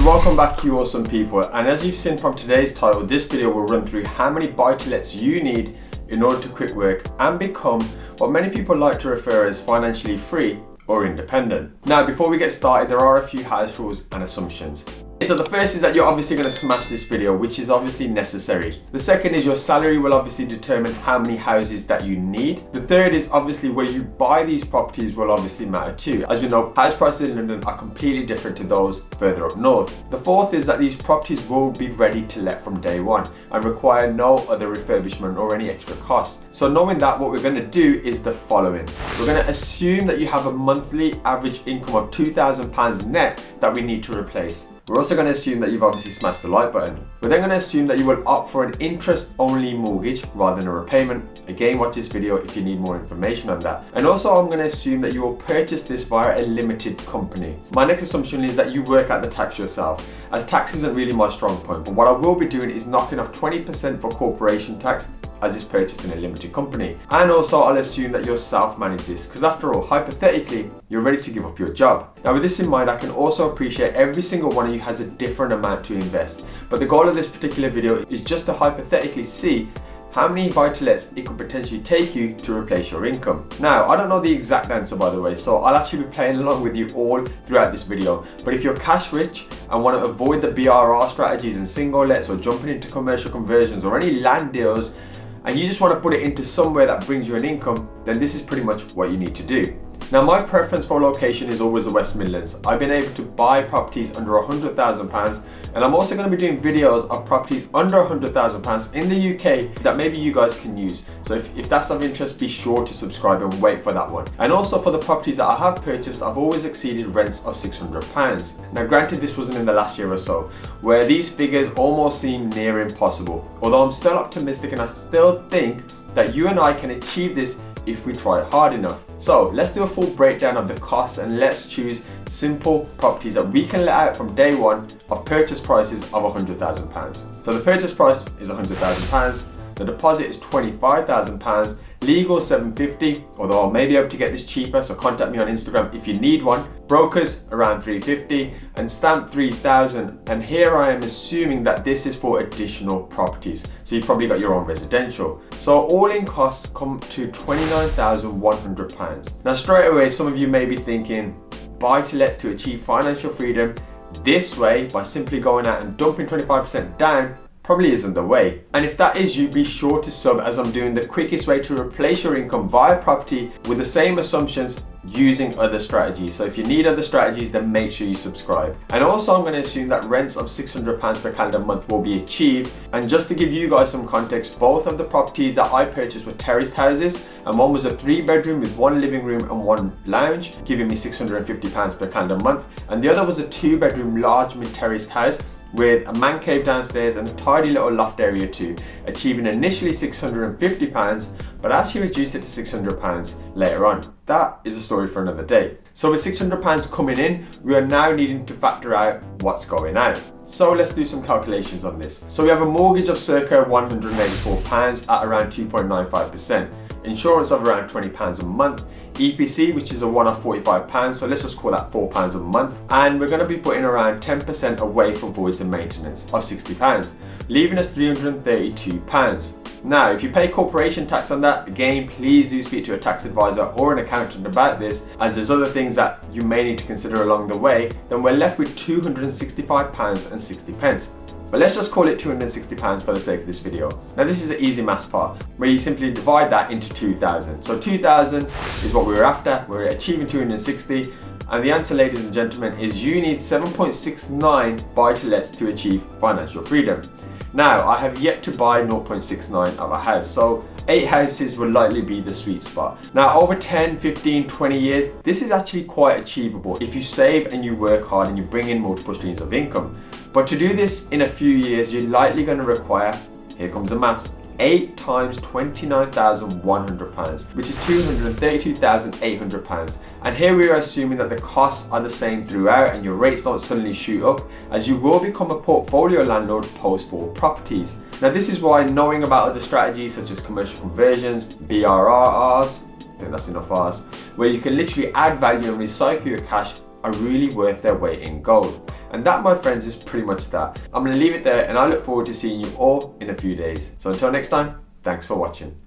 welcome back you awesome people, and as you've seen from today's title, this video will run through how many buy-to-lets you need in order to quit work and become what many people like to refer as financially free or independent. Now before we get started, there are a few house rules and assumptions. So the first is that you're obviously going to smash this video, which is obviously necessary. The second is your salary will obviously determine how many houses that you need. The third is obviously where you buy these properties will obviously matter too. As we know, house prices in London are completely different to those further up north. The fourth is that these properties will be ready to let from day one and require no other refurbishment or any extra cost. So knowing that, what we're going to do is the following. We're going to assume that you have a monthly average income of £2,000 net that we need to replace. We're also going to assume that you've obviously smashed the like button. We're then going to assume that you will opt for an interest-only mortgage rather than a repayment. Again, watch this video if you need more information on that. And also I'm going to assume that you will purchase this via a limited company. My next assumption is that you work out the tax yourself, as tax isn't really my strong point, but what I will be doing is knocking off 20% for corporation tax as it's purchased in a limited company. And also I'll assume that you'll self-manage this, because after all, hypothetically, you're ready to give up your job. Now with this in mind, I can also appreciate every single one of you has a different amount to invest. But the goal of this particular video is just to hypothetically see how many buy-to-lets it could potentially take you to replace your income. Now, I don't know the exact answer by the way, so I'll actually be playing along with you all throughout this video. But if you're cash rich and want to avoid the BRR strategies and single lets or jumping into commercial conversions or any land deals, and you just want to put it into somewhere that brings you an income, then this is pretty much what you need to do. Now my preference for location is always the West Midlands. I've been able to buy properties under £100,000, and I'm also going to be doing videos of properties under £100,000 in the UK that maybe you guys can use. So if that's of interest, be sure to subscribe and wait for that one. And also for the properties that I have purchased, I've always exceeded rents of £600. Now granted, this wasn't in the last year or so, where these figures almost seem near impossible. Although I'm still optimistic and I still think that you and I can achieve this if we try hard enough. So let's do a full breakdown of the costs and let's choose simple properties that we can let out from day one of purchase prices of £100,000. So the purchase price is £100,000, the deposit is £25,000, legal £750, although I may be able to get this cheaper, so contact me on Instagram if you need one. Brokers around £350 and stamp £3,000, and here I am assuming that this is for additional properties, so you probably got your own residential. So all in costs come to £29,100. Now straight away some of you may be thinking, buy-to-lets to achieve financial freedom this way by simply going out and dumping 25% down probably isn't the way. And if that is you, be sure to sub, as I'm doing the quickest way to replace your income via property with the same assumptions using other strategies. So if you need other strategies, then make sure you subscribe. And also I'm going to assume that rents of £600 per calendar month will be achieved. And just to give you guys some context, both of the properties that I purchased were terraced houses, and one was a 3-bedroom with 1 living room and 1 lounge, giving me £650 per calendar month. And the other was a 2-bedroom large mid-terraced house with a man cave downstairs and a tidy little loft area too, achieving initially £650, but I actually reduced it to £600 later on. That is a story for another day. So with £600 coming in, we are now needing to factor out what's going out. So let's do some calculations on this. So we have a mortgage of circa £184 at around 2.95%, insurance of around £20 a month, EPC, which is a one-off £45, so let's just call that £4 a month, and we're going to be putting around 10% away for voids and maintenance of £60, leaving us £332. Now if you pay corporation tax on that, again please do speak to a tax advisor or an accountant about this, as there's other things that you may need to consider along the way. Then we're left with £265.60. But let's just call it £260 for the sake of this video. Now this is the easy maths part, where you simply divide that into 2,000. So 2,000 is what we were after, we're achieving 260, and the answer, ladies and gentlemen, is you need 7.69 buy-to-lets to achieve financial freedom. Now I have yet to buy 0.69 of a house, so 8 houses will likely be the sweet spot. Now over 10, 15, 20 years, this is actually quite achievable if you save and you work hard and you bring in multiple streams of income. But to do this in a few years, you're likely going to require, here comes the maths, 8 times £29,100, which is £232,800. And here we are assuming that the costs are the same throughout and your rates don't suddenly shoot up, as you will become a portfolio landlord post for properties. Now this is why knowing about other strategies such as commercial conversions, BRRs, I think that's enough R's, where you can literally add value and recycle your cash, are really worth their weight in gold. And that, my friends, is pretty much that. I'm going to leave it there, and I look forward to seeing you all in a few days. So until next time, thanks for watching.